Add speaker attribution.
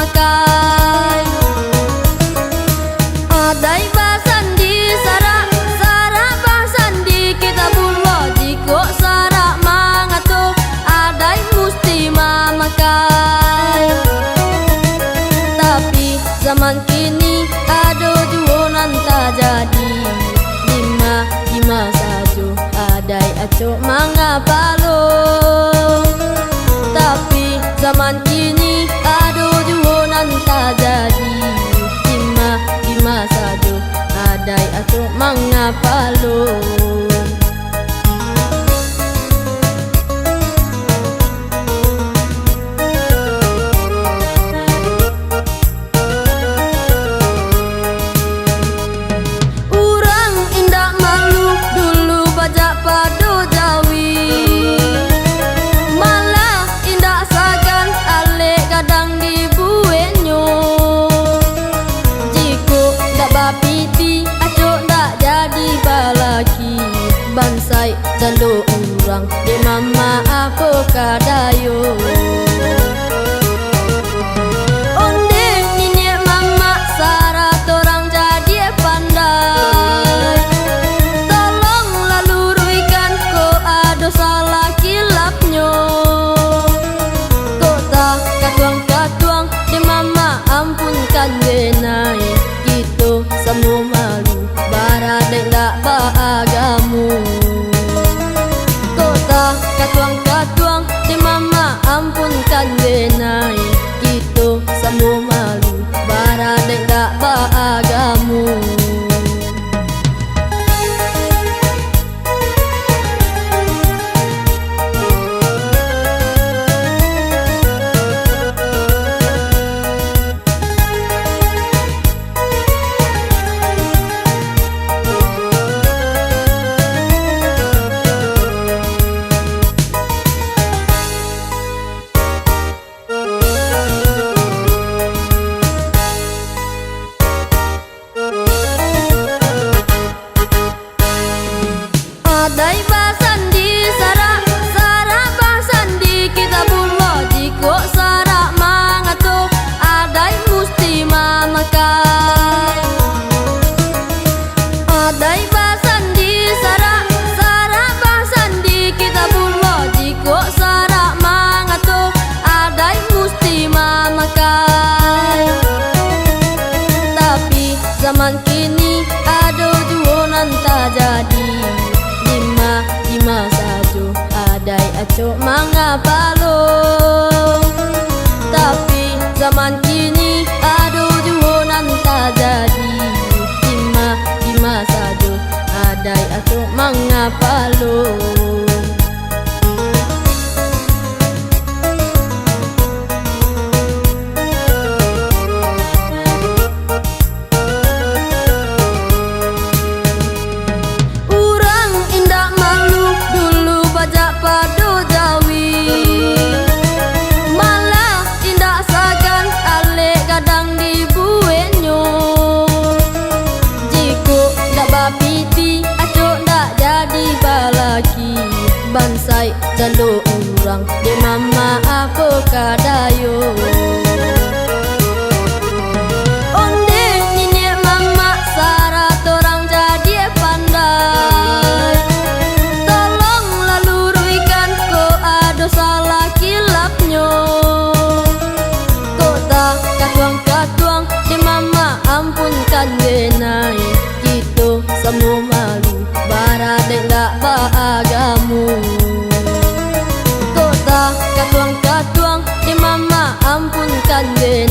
Speaker 1: makai. Adai basan di sarak sarak basan di kita bulo jiko sarak mangato adai musti mamakai. Tapi zaman kini ado juonan tak jadi lima sajo adai aco mangapalo. Tapi zaman kini ado juonan tak jadi lima sajo adai aco mangapalo. Pado Jawi malah indah sagan ale kadang dibuenyo. Jiko dak bapiti aco dak jadi balaki bansai jando urang de mama aku kadayo. Onde nini mama sarat orang jadi pandai. Salah kilapnyo kota katuang-katuang di mama ampunkan genai. Gitu semua malu baradek dak baagamu. Kota katuang-katuang di mama ampunkan genai. Gitu semua malu baradek dak baagamu. Adai basan di sarak sarak basan di kita bulo jiko sarak mangato adai musti mamakai. Adai basan di sarak sarak basan di kita bulo jiko sarak mangato adai musti mamakai. Tapi zaman kini ado juonan tak jadi lima sajo adai aco mangapalo. Tapi zaman kini ado juonan tak jadi lima sajo adai aco mangapalo. Pado Jawi malah indah sagan ale kadang dibuenyo. Jiko dak bapiti aco dak jadi balaki bansai jando urang de mama aku kadayo. Onde nini mama sarat orang jadi pandai. Salah kilapnyo kota katuang-katuang di mama ampunkan genai. Gitu semua malu baradek dak baagamu. Kota katuang-katuang di mama ampunkan genai.